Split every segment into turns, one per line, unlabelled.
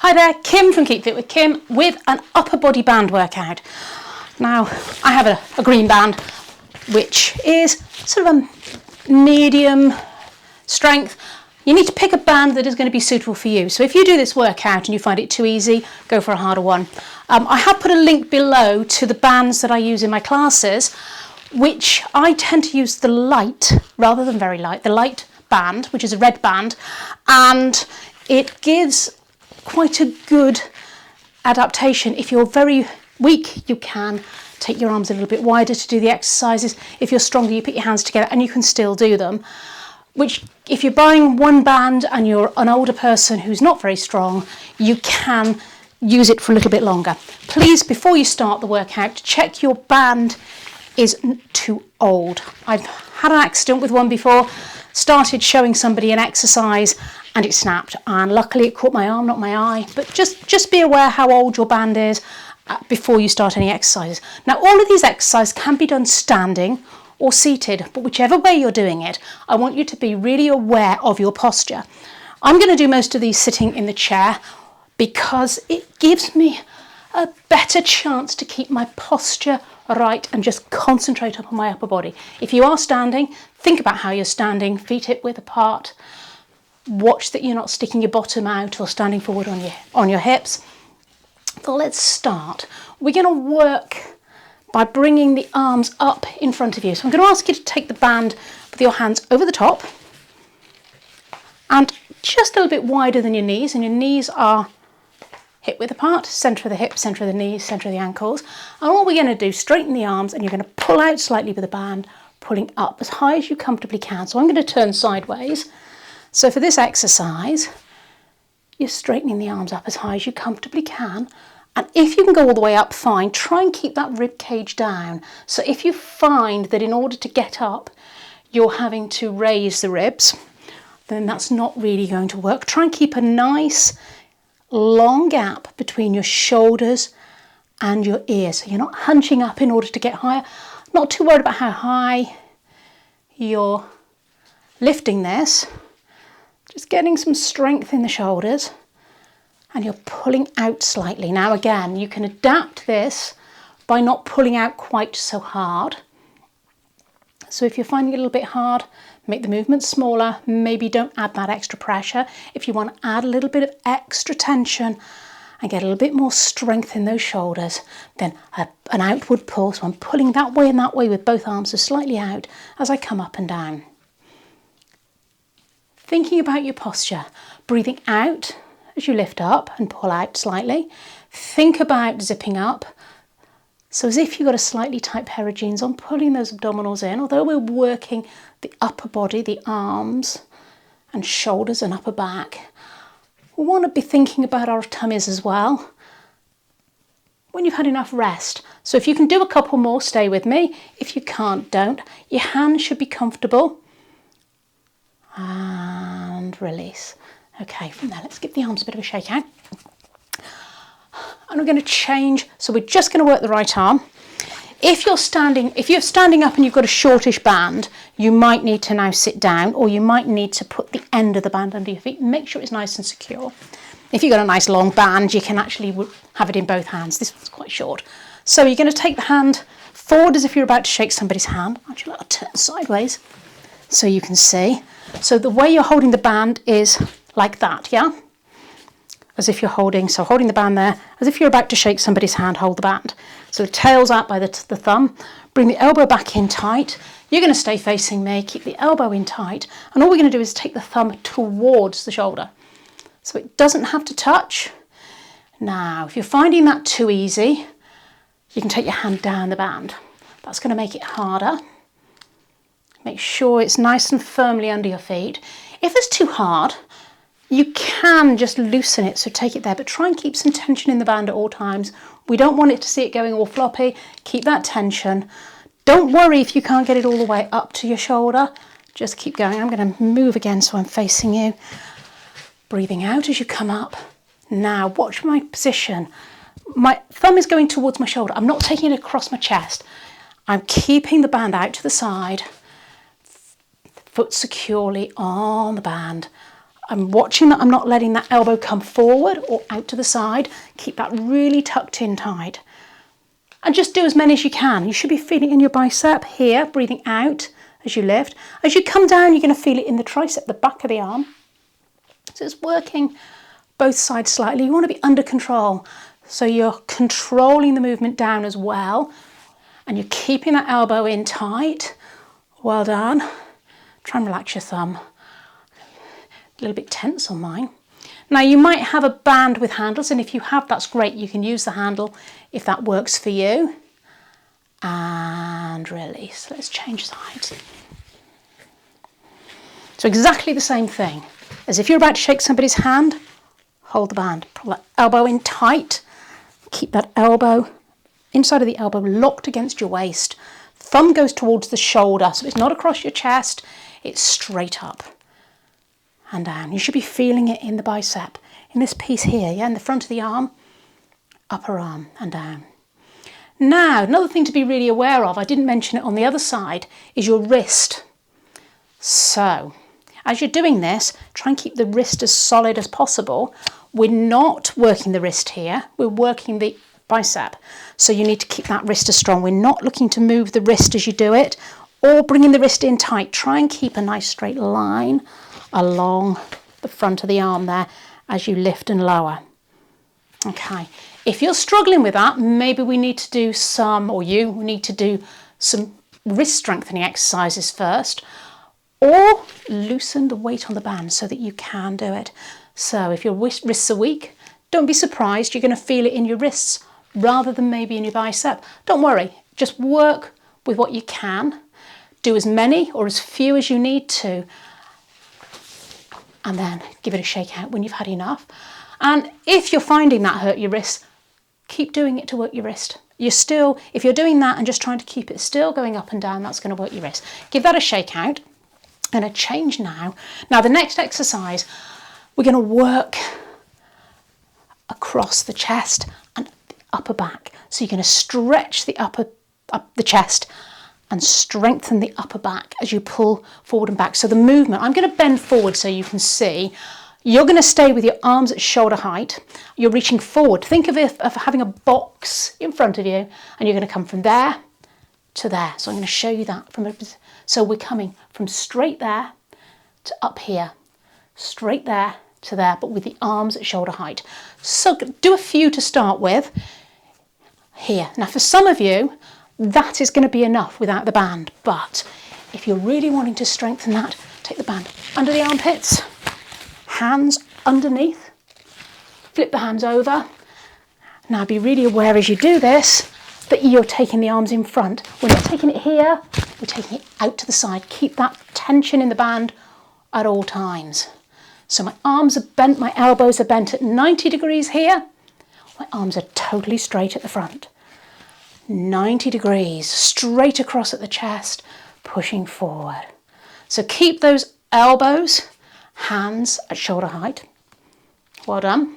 Hi there, Kim from Keep Fit with Kim with an upper body band workout. Now, I have a green band, which is sort of a medium strength. You need to pick a band that is going to be suitable for you. So if you do this workout and you find it too easy, go for a harder one. I have put a link below to the bands that I use in my classes, which I tend to use the light rather than very light, the light band, which is a red band, and it gives quite a good adaptation. If you're very weak, you can take your arms a little bit wider to do the exercises. If you're stronger, you put your hands together and you can still do them. Which, if you're buying one band and you're an older person who's not very strong, you can use it for a little bit longer. Please, before you start the workout, check your band is too old. I've had an accident with one before, started showing somebody an exercise and it snapped, and luckily it caught my arm, not my eye. But just be aware how old your band is before you start any exercises. Now, all of these exercises can be done standing or seated, but whichever way you're doing it, I want you to be really aware of your posture. I'm going to do most of these sitting in the chair because it gives me a better chance to keep my posture right and just concentrate on my upper body. If you are standing, think about how you're standing, feet hip width apart. Watch that you're not sticking your bottom out or standing forward on your hips. So let's start. We're going to work by bringing the arms up in front of you. So I'm going to ask you to take the band with your hands over the top and just a little bit wider than your knees, and your knees are hip width apart, centre of the hips, centre of the knees, centre of the ankles. And all we're going to do, straighten the arms, and you're going to pull out slightly with the band, pulling up as high as you comfortably can. So I'm going to turn sideways. So for this exercise, you're straightening the arms up as high as you comfortably can. And if you can go all the way up, fine. Try and keep that rib cage down. So if you find that in order to get up, you're having to raise the ribs, then that's not really going to work. Try and keep a nice long gap between your shoulders and your ears. So you're not hunching up in order to get higher. Not too worried about how high you're lifting this. Just getting some strength in the shoulders, and you're pulling out slightly. Now again, you can adapt this by not pulling out quite so hard. So if you're finding it a little bit hard, make the movement smaller. Maybe don't add that extra pressure. If you want to add a little bit of extra tension and get a little bit more strength in those shoulders, then an outward pull. So I'm pulling that way and that way with both arms, so slightly out as I come up and down. Thinking about your posture, breathing out as you lift up and pull out slightly. Think about zipping up. So as if you've got a slightly tight pair of jeans on, pulling those abdominals in. Although we're working the upper body, the arms and shoulders and upper back, we want to be thinking about our tummies as well when you've had enough rest. So if you can do a couple more, stay with me. If you can't, don't. Your hands should be comfortable. And release. Okay, from there, let's give the arms a bit of a shake out. And we're going to change. So we're just going to work the right arm. If you're standing up and you've got a shortish band, you might need to now sit down, or you might need to put the end of the band under your feet. Make sure it's nice and secure. If you've got a nice long band, you can actually have it in both hands. This one's quite short. So you're going to take the hand forward as if you're about to shake somebody's hand. Actually, I'll turn sideways so you can see. So the way you're holding the band is like that, yeah? As if you're holding the band there, as if you're about to shake somebody's hand, hold the band. So the tail's out by the thumb, bring the elbow back in tight. You're going to stay facing me, keep the elbow in tight, and all we're going to do is take the thumb towards the shoulder. So it doesn't have to touch. Now, if you're finding that too easy, you can take your hand down the band. That's going to make it harder. Make sure it's nice and firmly under your feet. If it's too hard, you can just loosen it, so take it there, but try and keep some tension in the band at all times. We don't want it to see it going all floppy. Keep that tension. Don't worry if you can't get it all the way up to your shoulder. Just keep going. I'm going to move again so I'm facing you. Breathing out as you come up. Now, watch my position. My thumb is going towards my shoulder. I'm not taking it across my chest. I'm keeping the band out to the side. Foot securely on the band. I'm watching that I'm not letting that elbow come forward or out to the side. Keep that really tucked in tight. And just do as many as you can. You should be feeling it in your bicep here, breathing out as you lift. As you come down, you're going to feel it in the tricep, the back of the arm. So it's working both sides slightly. You want to be under control. So you're controlling the movement down as well. And you're keeping that elbow in tight. Well done. Try and relax your thumb. A little bit tense on mine. Now you might have a band with handles, and if you have, that's great. You can use the handle if that works for you. And release. Let's change sides. So exactly the same thing as if you're about to shake somebody's hand. Hold the band. Pull that elbow in tight. Keep that elbow, inside of the elbow, locked against your waist. Thumb goes towards the shoulder, so it's not across your chest. It's straight up and down. You should be feeling it in the bicep, in this piece here, yeah, in the front of the arm, upper arm and down. Now, another thing to be really aware of, I didn't mention it on the other side, is your wrist. So, as you're doing this, try and keep the wrist as solid as possible. We're not working the wrist here, we're working the bicep. So you need to keep that wrist as strong. We're not looking to move the wrist as you do it, or bringing the wrist in tight. Try and keep a nice straight line along the front of the arm there as you lift and lower. Okay, if you're struggling with that, maybe we need to do some, or you need to do some wrist strengthening exercises first, or loosen the weight on the band so that you can do it. So if your wrists are weak, don't be surprised, you're going to feel it in your wrists rather than maybe in your bicep. Don't worry, just work with what you can. Do as many or as few as you need to, and then give it a shake out when you've had enough. And if you're finding that hurt your wrist, keep doing it to work your wrist. If you're doing that and just trying to keep it still going up and down, that's going to work your wrist. Give that a shake out. I'm going to change now. Now the next exercise, we're going to work across the chest and the upper back. So you're going to stretch the the chest and strengthen the upper back as you pull forward and back. So the movement, I'm going to bend forward so you can see. You're going to stay with your arms at shoulder height. You're reaching forward. Think of it of having a box in front of you, and you're going to come from there to there. So I'm going to show you that so we're coming from straight there to up here, straight there to there, but with the arms at shoulder height. So do a few to start with here. Now for some of you, that is going to be enough without the band, but if you're really wanting to strengthen that, take the band under the armpits, hands underneath, flip the hands over. Now be really aware as you do this that you're taking the arms in front. We're not taking it here, we're taking it out to the side. Keep that tension in the band at all times. So my arms are bent, my elbows are bent at 90 degrees here. My arms are totally straight at the front. 90 degrees, straight across at the chest, pushing forward. So keep those elbows, hands at shoulder height. Well done.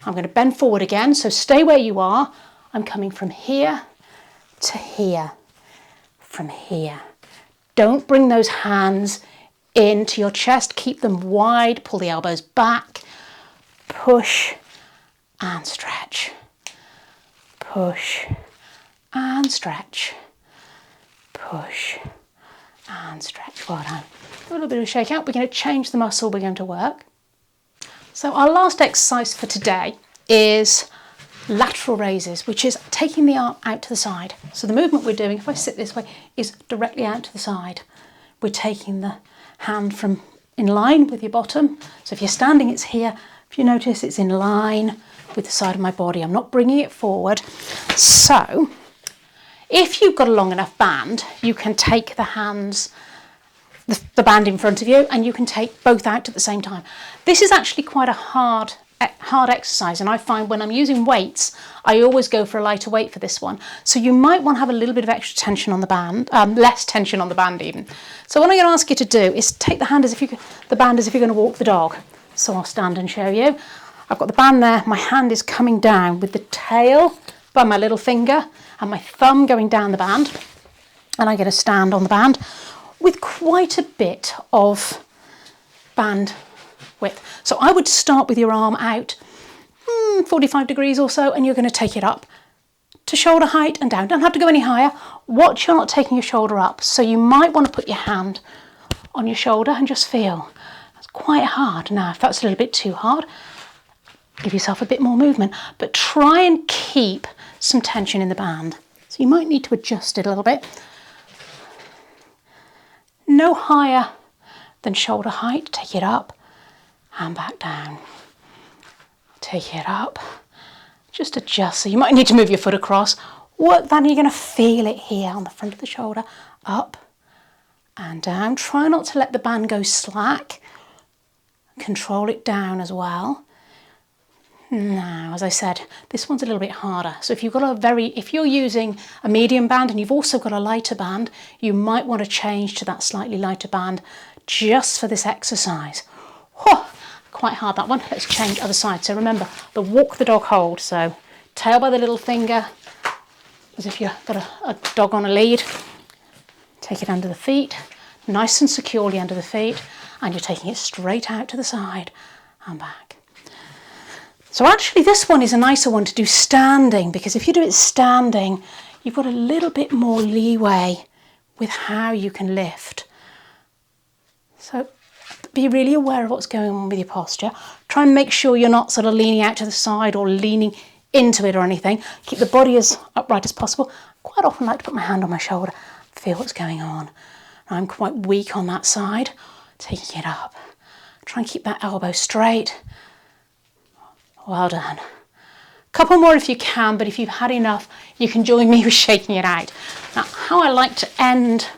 I'm going to bend forward again, so stay where you are. I'm coming from here to here, from here. Don't bring those hands into your chest, keep them wide, pull the elbows back, push and stretch, push and stretch, push and stretch. Well done. A little bit of a shake out. We're going to change the muscle we're going to work. So our last exercise for today is lateral raises, which is taking the arm out to the side. So the movement we're doing, if I sit this way, is directly out to the side. We're taking the hand from in line with your bottom. So if you're standing, it's here. If you notice, it's in line with the side of my body. I'm not bringing it forward. So if you've got a long enough band, you can take the hands, the band in front of you, and you can take both out at the same time. This is actually quite a hard exercise, and I find when I'm using weights, I always go for a lighter weight for this one. So you might want to have a little bit of extra tension on the band, less tension on the band even. So what I'm going to ask you to do is take the band as if you're going to walk the dog. So I'll stand and show you. I've got the band there, my hand is coming down with the tail by my little finger and my thumb going down the band, and I'm going to stand on the band with quite a bit of band width. So I would start with your arm out 45 degrees or so, and you're going to take it up to shoulder height and down. Don't have to go any higher. Watch you're not taking your shoulder up. So you might want to put your hand on your shoulder and just feel. That's quite hard. Now, if that's a little bit too hard, give yourself a bit more movement, but try and keep some tension in the band. So you might need to adjust it a little bit. No higher than shoulder height. Take it up and back down. Take it up. Just adjust. So you might need to move your foot across. Work that and you're going to feel it here on the front of the shoulder. Up and down. Try not to let the band go slack. Control it down as well. Now, as I said, this one's a little bit harder. So if you're using a medium band and you've also got a lighter band, you might want to change to that slightly lighter band just for this exercise. Oh, quite hard, that one. Let's change other side. So remember, the walk the dog hold. So tail by the little finger, as if you've got a dog on a lead. Take it under the feet, nice and securely under the feet, and you're taking it straight out to the side and back. So actually this one is a nicer one to do standing, because if you do it standing, you've got a little bit more leeway with how you can lift. So be really aware of what's going on with your posture. Try and make sure you're not sort of leaning out to the side or leaning into it or anything. Keep the body as upright as possible. Quite often I like to put my hand on my shoulder, feel what's going on. I'm quite weak on that side. Taking it up. Try and keep that elbow straight. Well done. Couple more if you can, but if you've had enough, you can join me with shaking it out. Now, how I like to end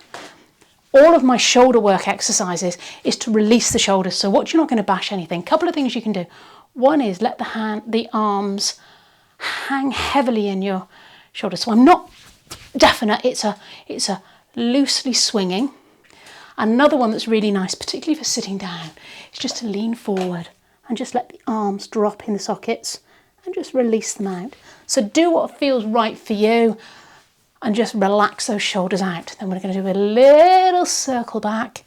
all of my shoulder work exercises is to release the shoulders. So watch you're not going to bash anything. Couple of things you can do. One is let the arms hang heavily in your shoulders. So I'm not definite, it's a loosely swinging. Another one that's really nice, particularly for sitting down, is just to lean forward and just let the arms drop in the sockets and just release them out. So do what feels right for you and just relax those shoulders out. Then we're going to do a little circle back.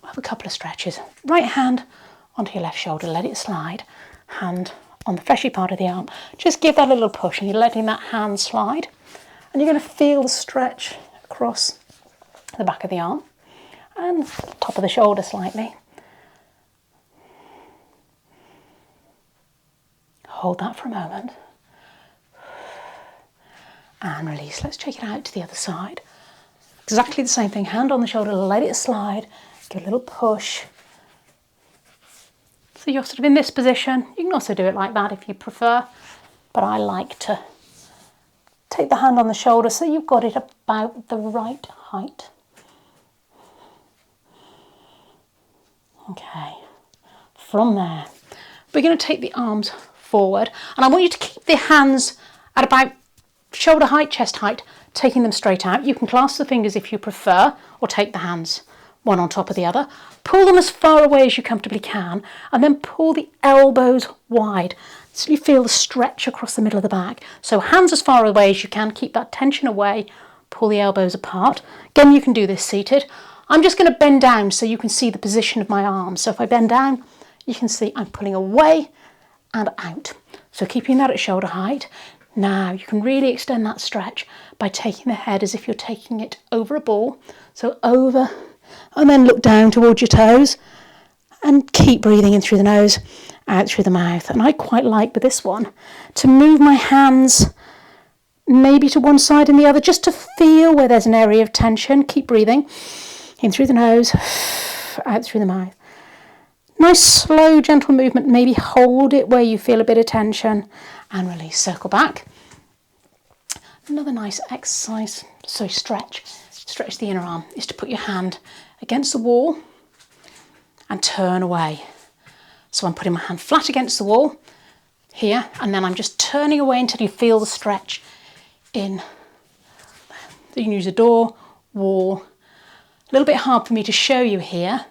We'll have a couple of stretches. Right hand onto your left shoulder, let it slide. Hand on the fleshy part of the arm. Just give that a little push and you're letting that hand slide. And you're going to feel the stretch across the back of the arm and top of the shoulder slightly. Hold that for a moment and release. Let's check it out to the other side. Exactly the same thing, hand on the shoulder, let it slide, give a little push. So you're sort of in this position. You can also do it like that if you prefer, but I like to take the hand on the shoulder so you've got it about the right height. Okay, from there, we're going to take the arms forward, and I want you to keep the hands at about shoulder height, chest height, taking them straight out. You can clasp the fingers if you prefer, or take the hands one on top of the other. Pull them as far away as you comfortably can, and then pull the elbows wide so you feel the stretch across the middle of the back. So hands as far away as you can, keep that tension away, pull the elbows apart. Again, you can do this seated. I'm just going to bend down so you can see the position of my arms. So if I bend down, you can see I'm pulling away and out. So keeping that at shoulder height. Now you can really extend that stretch by taking the head as if you're taking it over a ball. So over, and then look down towards your toes and keep breathing in through the nose, out through the mouth. And I quite like with this one to move my hands maybe to one side and the other just to feel where there's an area of tension. Keep breathing in through the nose, out through the mouth. Nice slow gentle movement, maybe hold it where you feel a bit of tension and release, circle back. Another nice exercise, so stretch the inner arm, is to put your hand against the wall and turn away. So I'm putting my hand flat against the wall here, and then I'm just turning away until you feel the stretch in. You can use a door, wall. A little bit hard for me to show you here.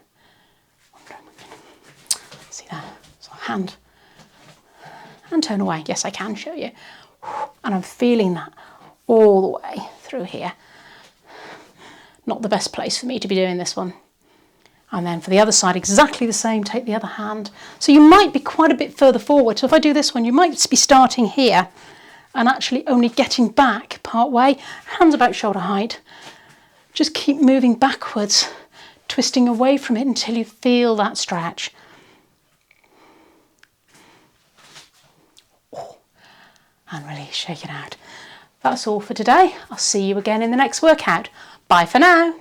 See that? So hand and turn away. Yes, I can show you. And I'm feeling that all the way through here. Not the best place for me to be doing this one. And then for the other side, exactly the same, take the other hand. So you might be quite a bit further forward. So if I do this one, you might be starting here and actually only getting back part way, hands about shoulder height. Just keep moving backwards, twisting away from it until you feel that stretch. And release, shake it out. That's all for today. I'll see you again in the next workout. Bye for now.